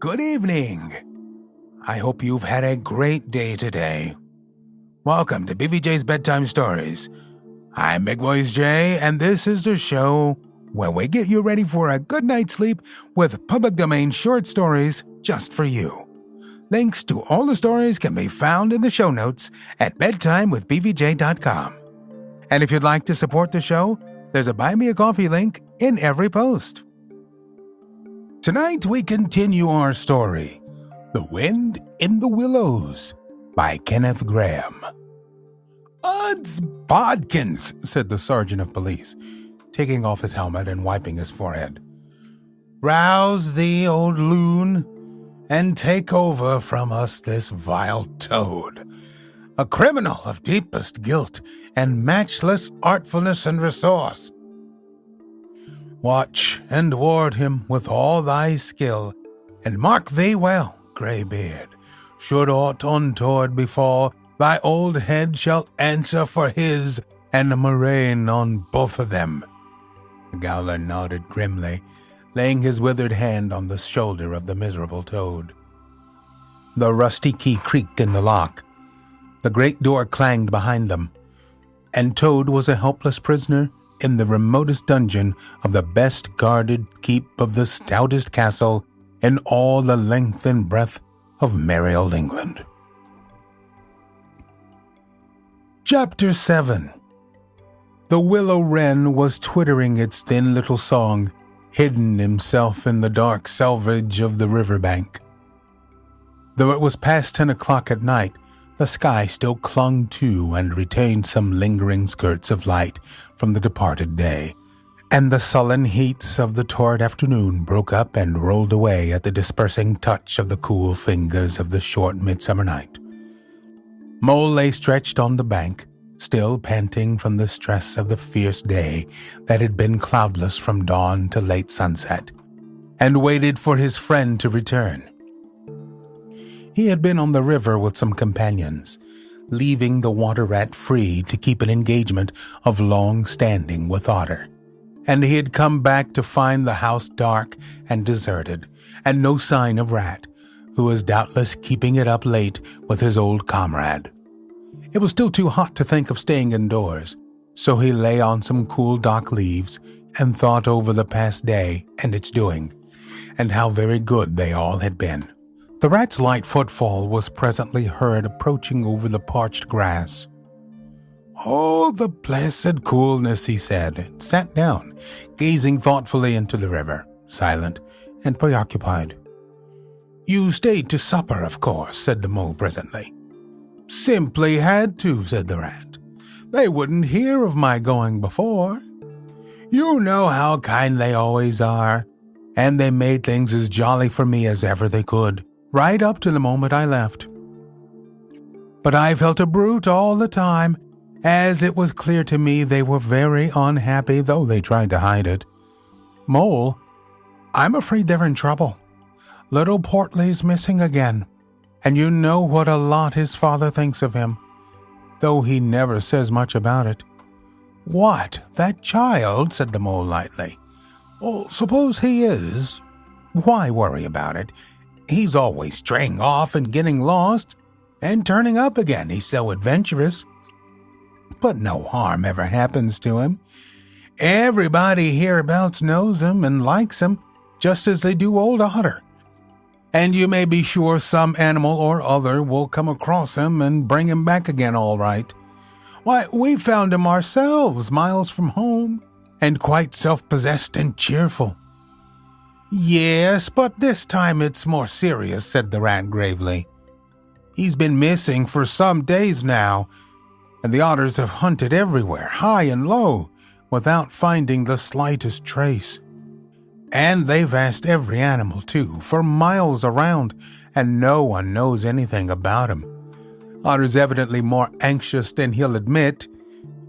Good evening. I hope you've had a great day today. Welcome to BVJ's Bedtime Stories. I'm BigVoicejay, and this is the show where we get you ready for a good night's sleep with public domain short stories just for you. Links to all the stories can be found in the show notes at bedtimewithbvj.com. And if you'd like to support the show, there's a Buy Me a Coffee link in every post. Tonight we continue our story, The Wind in the Willows, by Kenneth Graham. "Odds bodkins," said the sergeant of police, taking off his helmet and wiping his forehead. "Rouse thee, old loon, and take over from us this vile toad, a criminal of deepest guilt and matchless artfulness and resource. Watch and ward him with all thy skill, and mark thee well, greybeard, should aught untoward befall, thy old head shall answer for his, and a murrain on both of them." The Growler nodded grimly, laying his withered hand on the shoulder of the miserable toad. The rusty key creaked in the lock. The great door clanged behind them, and Toad was a helpless prisoner in the remotest dungeon of the best-guarded keep of the stoutest castle in all the length and breadth of merry old England. Chapter 7. The willow wren was twittering its thin little song, hidden himself in the dark selvage of the riverbank. Though it was past 10 o'clock at night, the sky still clung to and retained some lingering skirts of light from the departed day, and the sullen heats of the torrid afternoon broke up and rolled away at the dispersing touch of the cool fingers of the short midsummer night. Mole lay stretched on the bank, still panting from the stress of the fierce day that had been cloudless from dawn to late sunset, and waited for his friend to return. He had been on the river with some companions, leaving the water rat free to keep an engagement of long standing with Otter, and he had come back to find the house dark and deserted, and no sign of Rat, who was doubtless keeping it up late with his old comrade. It was still too hot to think of staying indoors, so he lay on some cool dock leaves and thought over the past day and its doing, and how very good they all had been. The rat's light footfall was presently heard approaching over the parched grass. "Oh, the blessed coolness," he said, and sat down, gazing thoughtfully into the river, silent and preoccupied. "You stayed to supper, of course," said the mole presently. "Simply had to," said the rat. "They wouldn't hear of my going before. You know how kind they always are, and they made things as jolly for me as ever they could, right up to the moment I left. But I felt a brute all the time, as it was clear to me they were very unhappy, though they tried to hide it. Mole, I'm afraid they're in trouble. Little Portly's missing again, and you know what a lot his father thinks of him, though he never says much about it." "What, that child?" said the mole lightly. "Oh, suppose he is. Why worry about it? He's always straying off and getting lost, and turning up again. He's so adventurous. But no harm ever happens to him. Everybody hereabouts knows him and likes him, just as they do old Otter. And you may be sure some animal or other will come across him and bring him back again all right. Why, we found him ourselves, miles from home, and quite self-possessed and cheerful." "Yes, but this time it's more serious," said the rat gravely. "He's been missing for some days now, and the otters have hunted everywhere, high and low, without finding the slightest trace. And they've asked every animal, too, for miles around, and no one knows anything about him. Otter's evidently more anxious than he'll admit.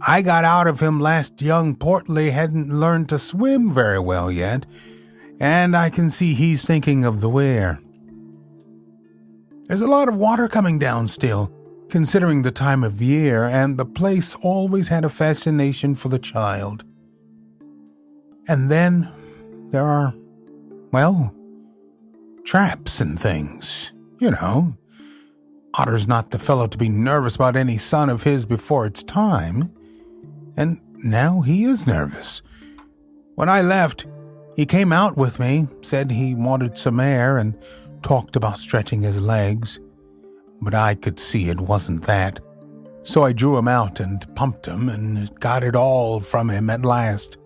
I got out of him last young Portly hadn't learned to swim very well yet, and I can see he's thinking of the where. There's a lot of water coming down still, considering the time of year, and the place always had a fascination for the child. And then there are, well, traps and things, you know. Otter's not the fellow to be nervous about any son of his before it's time. And now he is nervous. When I left, he came out with me, said he wanted some air, and talked about stretching his legs. But I could see it wasn't that. So I drew him out and pumped him and got it all from him at last.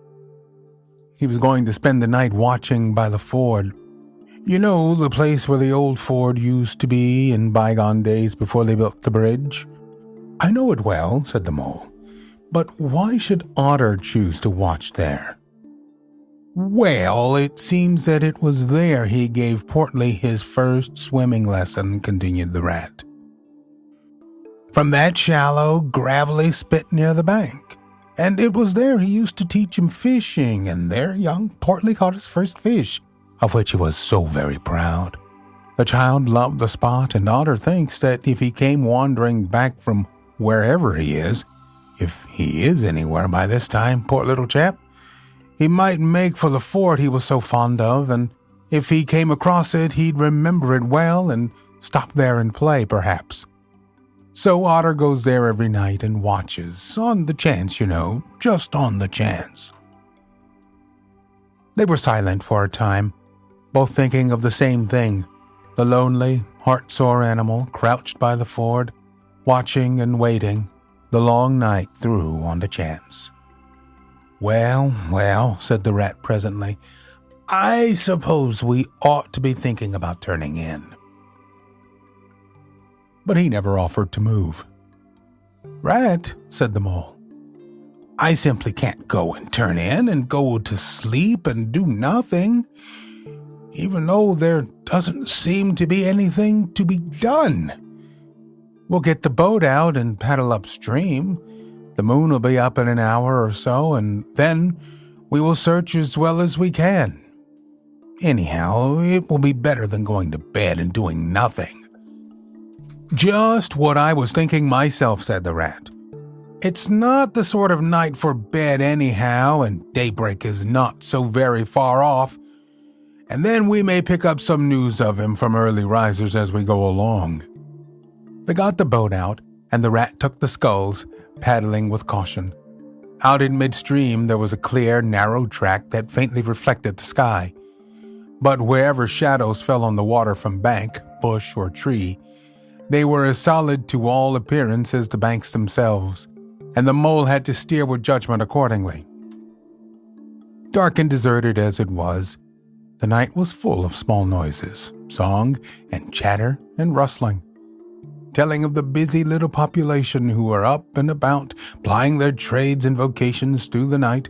He was going to spend the night watching by the ford. You know, the place where the old ford used to be in bygone days before they built the bridge? I know it well, said the mole. But why should Otter choose to watch there? Well, it seems that it was there he gave Portly his first swimming lesson, continued the rat. From that shallow, gravelly spit near the bank. And it was there he used to teach him fishing, and there young Portly caught his first fish, of which he was so very proud. The child loved the spot, and Otter thinks that if he came wandering back from wherever he is, if he is anywhere by this time, poor little chap, he might make for the fort he was so fond of, and if he came across it, he'd remember it well and stop there and play, perhaps. So Otter goes there every night and watches, on the chance, you know, just on the chance. They were silent for a time, both thinking of the same thing, the lonely, heart-sore animal crouched by the ford, watching and waiting the long night through on the chance. Well, said the rat presently, I suppose we ought to be thinking about turning in. But he never offered to move. Rat, said the mole, I simply can't go and turn in and go to sleep and do nothing, even though there doesn't seem to be anything to be done. We'll get the boat out and paddle upstream. The moon will be up in an hour or so, and then we will search as well as we can. Anyhow, it will be better than going to bed and doing nothing. Just what I was thinking myself, said the rat. It's not the sort of night for bed anyhow, and daybreak is not so very far off. And then we may pick up some news of him from early risers as we go along. They got the boat out, and the rat took the sculls, paddling with caution. Out in midstream there was a clear, narrow track that faintly reflected the sky. But wherever shadows fell on the water from bank, bush, or tree, they were as solid to all appearance as the banks themselves, and the mole had to steer with judgment accordingly. Dark and deserted as it was, the night was full of small noises, song and chatter and rustling, telling of the busy little population who were up and about, plying their trades and vocations through the night,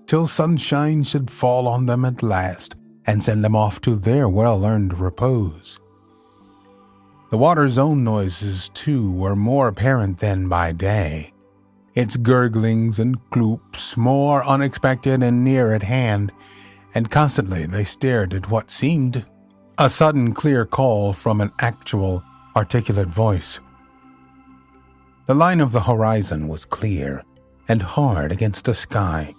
till sunshine should fall on them at last, and send them off to their well-earned repose. The water's own noises, too, were more apparent than by day, its gurglings and cloops more unexpected and near at hand, and constantly they stared at what seemed a sudden clear call from an actual, articulate voice. The line of the horizon was clear and hard against the sky,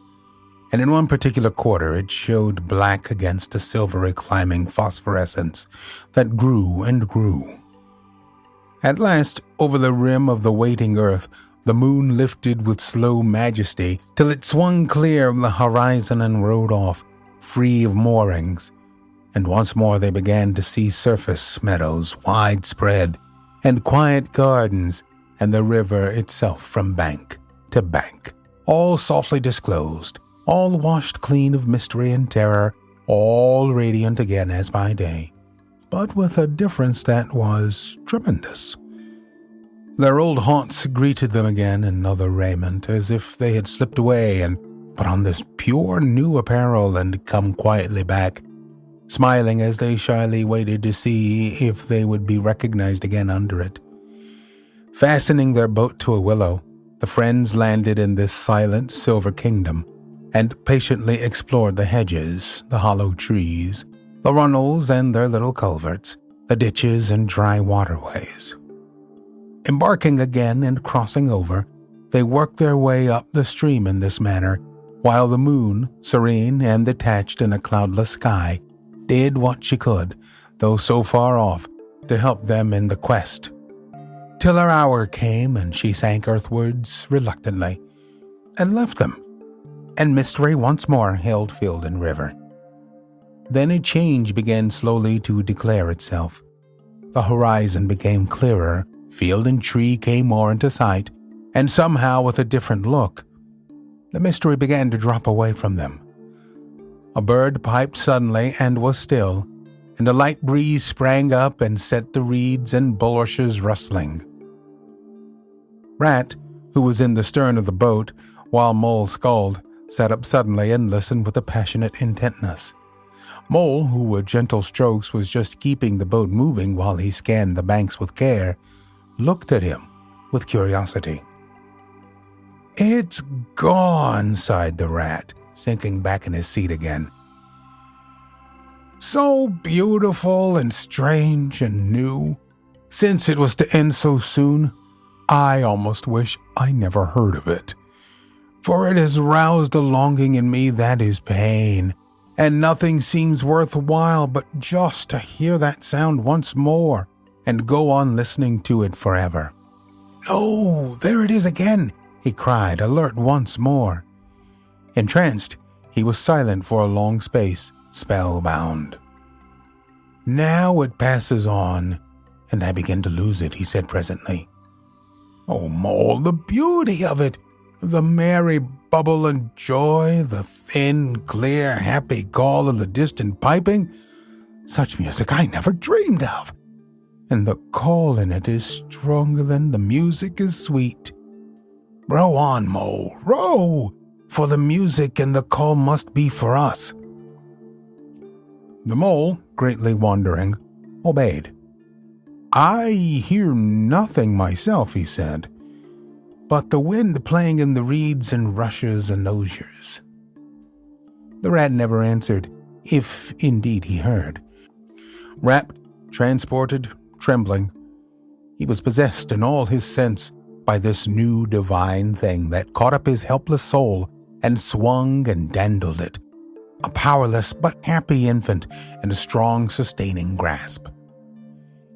and in one particular quarter it showed black against a silvery climbing phosphorescence that grew and grew. At last, over the rim of the waiting earth, the moon lifted with slow majesty till it swung clear of the horizon and rode off, free of moorings, and once more they began to see surface meadows widespread, and quiet gardens, and the river itself from bank to bank, all softly disclosed, all washed clean of mystery and terror, all radiant again as by day, but with a difference that was tremendous. Their old haunts greeted them again in other raiment, as if they had slipped away and put on this pure new apparel and come quietly back, smiling as they shyly waited to see if they would be recognized again under it. Fastening their boat to a willow, the friends landed in this silent silver kingdom, and patiently explored the hedges, the hollow trees, the runnels and their little culverts, the ditches and dry waterways. Embarking again and crossing over, they worked their way up the stream in this manner, while the moon, serene and detached in a cloudless sky, did what she could, though so far off, to help them in the quest. Till her hour came and she sank earthwards reluctantly, and left them, and mystery once more held field and river. Then a change began slowly to declare itself. The horizon became clearer, field and tree came more into sight, and somehow with a different look. The mystery began to drop away from them. A bird piped suddenly and was still, and a light breeze sprang up and set the reeds and bulrushes rustling. Rat, who was in the stern of the boat, while Mole sculled, sat up suddenly and listened with a passionate intentness. Mole, who with gentle strokes was just keeping the boat moving while he scanned the banks with care, looked at him with curiosity. "It's gone," sighed the rat, sinking back in his seat again. "So beautiful and strange and new. Since it was to end so soon, I almost wish I never heard of it. For it has roused a longing in me that is pain, and nothing seems worthwhile but just to hear that sound once more and go on listening to it forever. No, there it is again," he cried, alert once more. Entranced, he was silent for a long space, spellbound. "Now it passes on, and I begin to lose it," he said presently. "Oh, Mole, the beauty of it! The merry bubble and joy, the thin, clear, happy call of the distant piping. Such music I never dreamed of. And the call in it is stronger than the music is sweet. Row on, Mole, row, for the music and the call must be for us." The Mole, greatly wondering, obeyed. "I hear nothing myself," he said, "but the wind playing in the reeds and rushes and osiers." The rat never answered, if indeed he heard. Wrapped, transported, trembling, he was possessed in all his sense by this new divine thing that caught up his helpless soul and swung and dandled it, a powerless but happy infant in a strong sustaining grasp.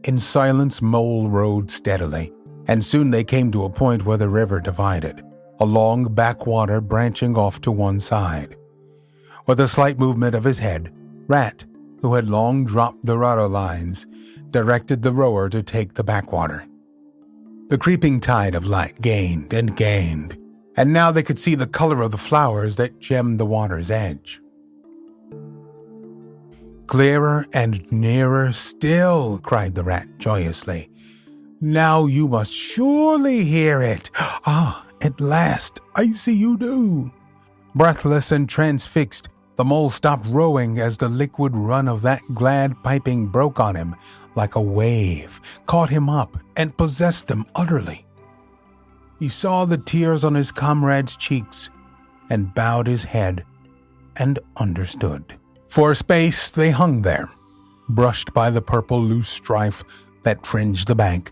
In silence Mole rowed steadily, and soon they came to a point where the river divided, a long backwater branching off to one side. With a slight movement of his head, Rat, who had long dropped the rudder lines, directed the rower to take the backwater. The creeping tide of light gained and gained, and now they could see the color of the flowers that gemmed the water's edge. "Clearer and nearer still," cried the rat joyously. "Now you must surely hear it. Ah, at last, I see you do." Breathless and transfixed, the Mole stopped rowing as the liquid run of that glad piping broke on him like a wave, caught him up, and possessed him utterly. He saw the tears on his comrade's cheeks, and bowed his head, and understood. For a space they hung there, brushed by the purple loose strife that fringed the bank.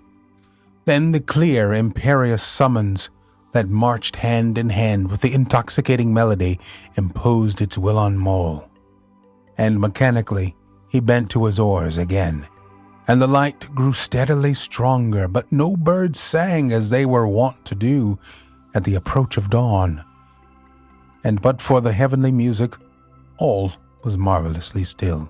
Then the clear, imperious summons that marched hand in hand with the intoxicating melody imposed its will on Mole. And mechanically he bent to his oars again, and the light grew steadily stronger, but no birds sang as they were wont to do at the approach of dawn. And but for the heavenly music, all was marvelously still.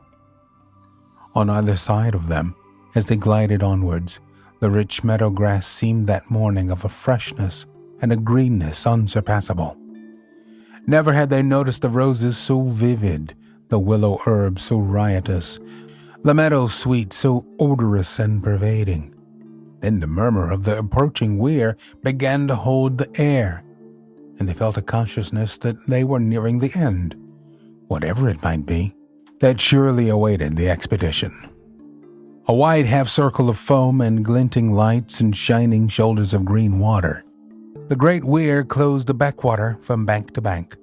On either side of them, as they glided onwards, the rich meadow grass seemed that morning of a freshness and a greenness unsurpassable. Never had they noticed the roses so vivid, the willow herb so riotous, the meadow sweet so odorous and pervading. Then the murmur of the approaching weir began to hold the air, and they felt a consciousness that they were nearing the end, whatever it might be, that surely awaited the expedition. A wide half-circle of foam and glinting lights and shining shoulders of green water. The great weir closed the backwater from bank to bank,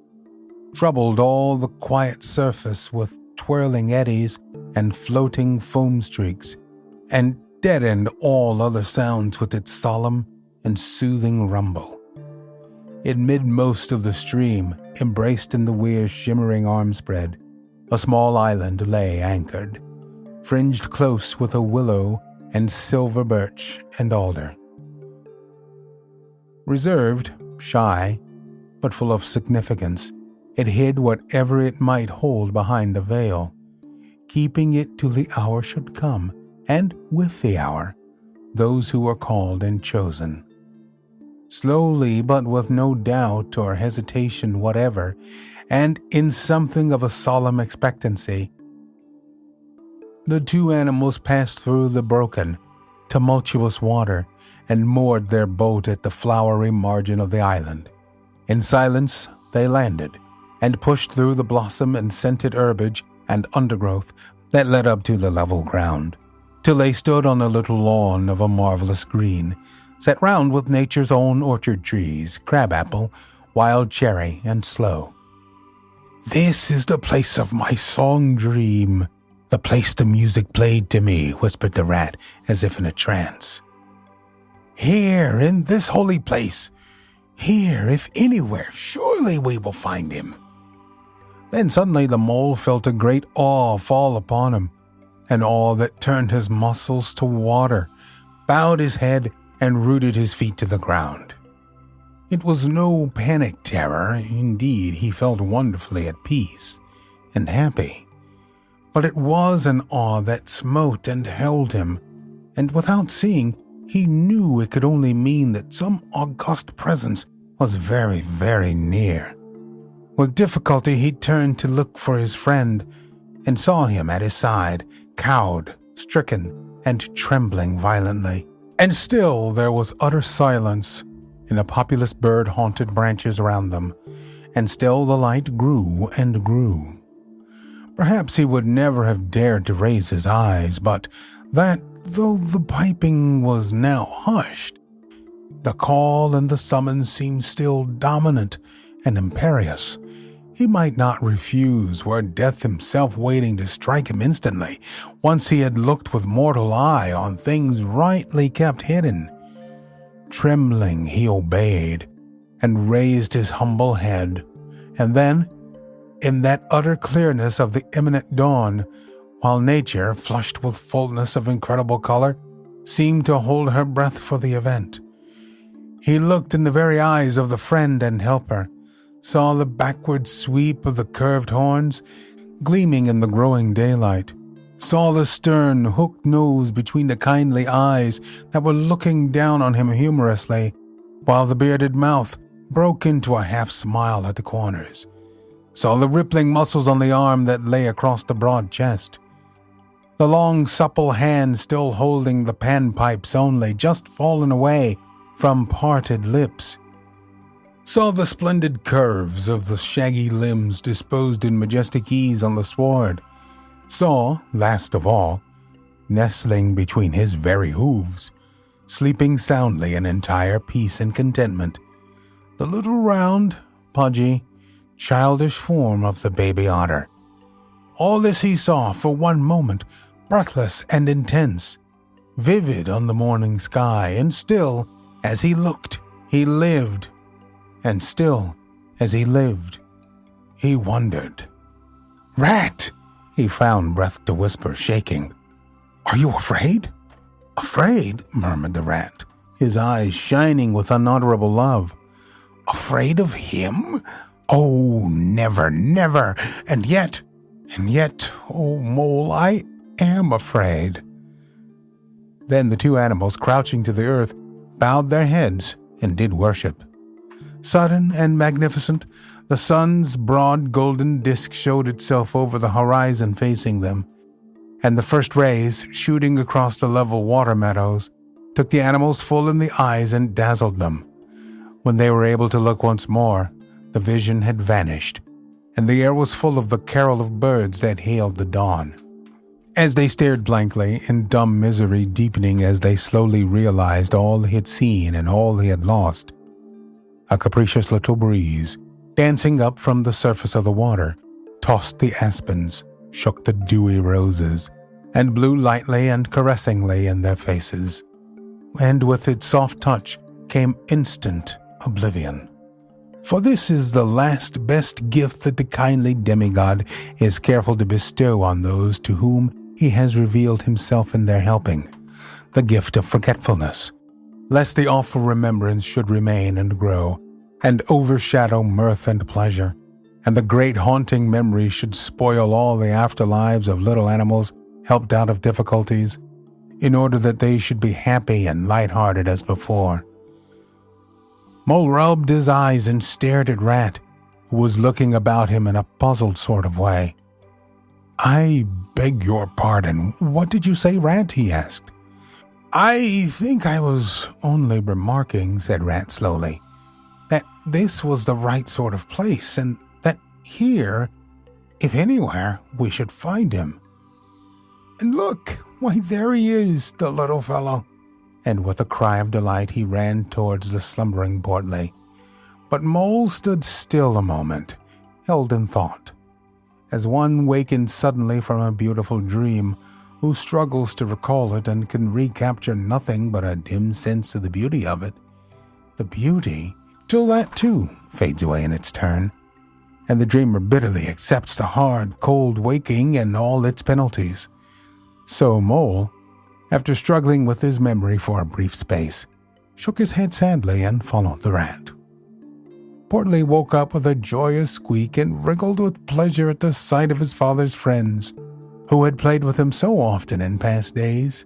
troubled all the quiet surface with twirling eddies and floating foam streaks, and deadened all other sounds with its solemn and soothing rumble. In midmost of the stream, embraced in the weir's shimmering arm spread, A small island lay anchored, fringed close with a willow and silver birch and alder. Reserved, shy, but full of significance, it hid whatever it might hold behind a veil, keeping it till the hour should come, and with the hour, those who were called and chosen. Slowly, but with no doubt or hesitation whatever, and in something of a solemn expectancy, the two animals passed through the broken, tumultuous water and moored their boat at the flowery margin of the island. In silence they landed and pushed through the blossom and scented herbage and undergrowth that led up to the level ground, till they stood on a little lawn of a marvelous green, set round with nature's own orchard trees, crabapple, wild cherry, and sloe. "This is the place of my song dream, the place the music played to me," whispered the rat, as if in a trance. "Here, in this holy place, here, if anywhere, surely we will find him." Then suddenly the mole felt a great awe fall upon him, an awe that turned his muscles to water, bowed his head, and rooted his feet to the ground. It was no panic terror, indeed he felt wonderfully at peace and happy, but it was an awe that smote and held him, and without seeing, he knew it could only mean that some august presence was very, very near. With difficulty he turned to look for his friend, and saw him at his side, cowed, stricken, and trembling violently. And still there was utter silence in the populous bird-haunted branches around them, and still the light grew and grew. Perhaps he would never have dared to raise his eyes, but that, though the piping was now hushed, the call and the summons seemed still dominant and imperious. He might not refuse were death himself waiting to strike him instantly, once he had looked with mortal eye on things rightly kept hidden. Trembling he obeyed, and raised his humble head, and then, in that utter clearness of the imminent dawn, while nature, flushed with fullness of incredible color, seemed to hold her breath for the event, he looked in the very eyes of the friend and helper, saw the backward sweep of the curved horns gleaming in the growing daylight, saw the stern, hooked nose between the kindly eyes that were looking down on him humorously, while the bearded mouth broke into a half-smile at the corners, saw the rippling muscles on the arm that lay across the broad chest, the long supple hand still holding the panpipes only just fallen away from parted lips, saw the splendid curves of the shaggy limbs disposed in majestic ease on the sward, saw, last of all, nestling between his very hooves, sleeping soundly in entire peace and contentment, the little round, pudgy, childish form of the baby otter. All this he saw for one moment, breathless and intense, vivid on the morning sky, and still, as he looked, he lived. And still, as he lived, he wondered. "Rat!" he found breath to whisper, shaking. "Are you afraid?" "Afraid?" murmured the rat, his eyes shining with unutterable love. "Afraid of him? Oh, never, never! And yet, oh, mole, I am afraid." Then the two animals, crouching to the earth, bowed their heads and did worship. Sudden and magnificent, the sun's broad golden disk showed itself over the horizon facing them, and the first rays, shooting across the level water meadows, took the animals full in the eyes and dazzled them. When they were able to look once more, the vision had vanished, and the air was full of the carol of birds that hailed the dawn. As they stared blankly, in dumb misery deepening as they slowly realized all they had seen and all they had lost, a capricious little breeze, dancing up from the surface of the water, tossed the aspens, shook the dewy roses, and blew lightly and caressingly in their faces. And with its soft touch came instant oblivion. For this is the last best gift that the kindly demigod is careful to bestow on those to whom he has revealed himself in their helping, the gift of forgetfulness, lest the awful remembrance should remain and grow, and overshadow mirth and pleasure, and the great haunting memory should spoil all the afterlives of little animals helped out of difficulties, in order that they should be happy and light-hearted as before. Mole rubbed his eyes and stared at Rat, who was looking about him in a puzzled sort of way. "I beg your pardon. What did you say, Rat?" he asked. "I think I was only remarking," said Rat slowly, "that this was the right sort of place, and that here, if anywhere, we should find him. And look, why there he is, the little fellow." And with a cry of delight he ran towards the slumbering Portly. But Mole stood still a moment, held in thought, as one wakened suddenly from a beautiful dream, who struggles to recall it and can recapture nothing but a dim sense of the beauty of it. The beauty, till that too fades away in its turn, and the dreamer bitterly accepts the hard, cold waking and all its penalties. So Mole, after struggling with his memory for a brief space, shook his head sadly and followed the Rat. Portly woke up with a joyous squeak and wriggled with pleasure at the sight of his father's friends, who had played with him so often in past days.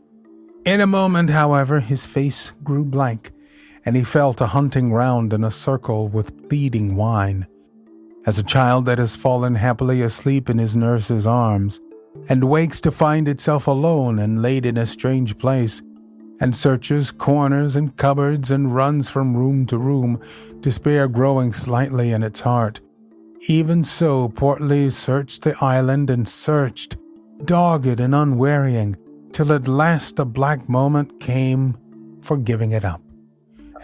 In a moment, however, his face grew blank, and he fell to hunting round in a circle with pleading whine, as a child that has fallen happily asleep in his nurse's arms, and wakes to find itself alone and laid in a strange place, and searches corners and cupboards and runs from room to room, despair growing slightly in its heart. Even so Portly searched the island and searched, dogged and unwearying, till at last a black moment came for giving it up,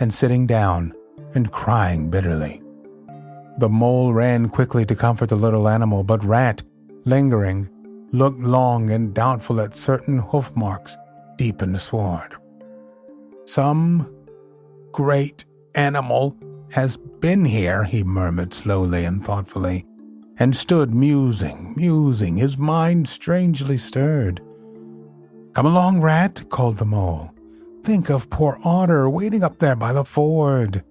and sitting down and crying bitterly. The Mole ran quickly to comfort the little animal, but Rat, lingering, looked long and doubtful at certain hoof marks deep in the sward. "Some great animal has been here," he murmured slowly and thoughtfully, and stood musing, his mind strangely stirred. "Come along, Rat," called the Mole. "Think of poor Otter waiting up there by the ford."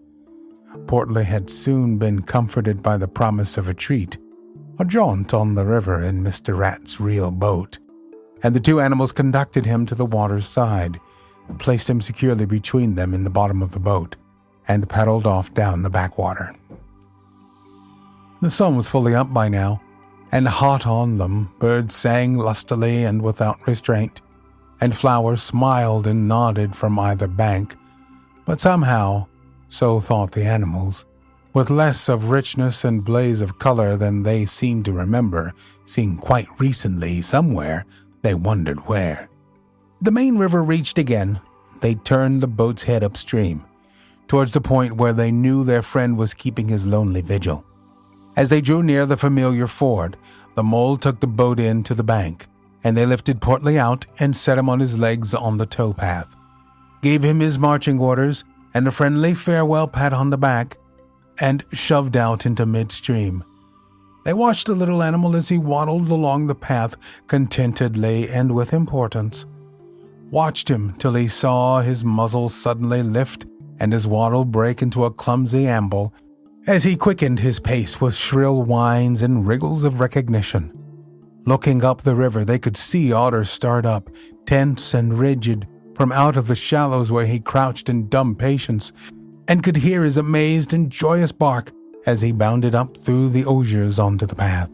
Portly had soon been comforted by the promise of a treat, a jaunt on the river in Mr. Rat's real boat, and the two animals conducted him to the water's side, placed him securely between them in the bottom of the boat, and paddled off down the backwater. The sun was fully up by now, and hot on them. Birds sang lustily and without restraint, and flowers smiled and nodded from either bank, but somehow, so thought the animals, with less of richness and blaze of color than they seemed to remember seeing quite recently somewhere, they wondered where. The main river reached again, they turned the boat's head upstream, towards the point where they knew their friend was keeping his lonely vigil. As they drew near the familiar ford, the Mole took the boat in to the bank, and they lifted Portly out and set him on his legs on the towpath, gave him his marching orders and a friendly farewell pat on the back, and shoved out into midstream. They watched the little animal as he waddled along the path contentedly and with importance. Watched him till he saw his muzzle suddenly lift and his waddle break into a clumsy amble, as he quickened his pace with shrill whines and wriggles of recognition. Looking up the river, they could see Otter start up, tense and rigid, from out of the shallows where he crouched in dumb patience, and could hear his amazed and joyous bark as he bounded up through the osiers onto the path.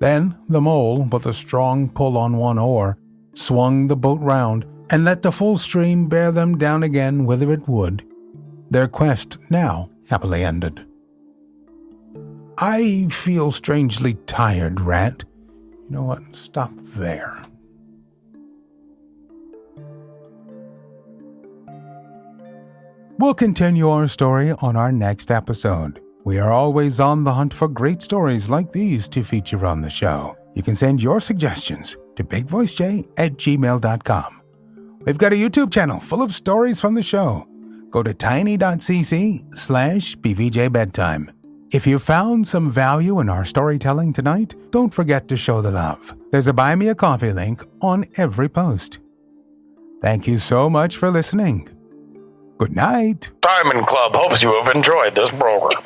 Then the Mole, with a strong pull on one oar, swung the boat round and let the full stream bear them down again whither it would, their quest now happily ended. "I feel strangely tired, Rat." You know what? Stop there. We'll continue our story on our next episode. We are always on the hunt for great stories like these to feature on the show. You can send your suggestions to bigvoicejay@gmail.com. We've got a YouTube channel full of stories from the show. Go to tiny.cc/BVJ Bedtime. If you found some value in our storytelling tonight, don't forget to show the love. There's a Buy Me a Coffee link on every post. Thank you so much for listening. Good night. Diamond Club hopes you have enjoyed this program.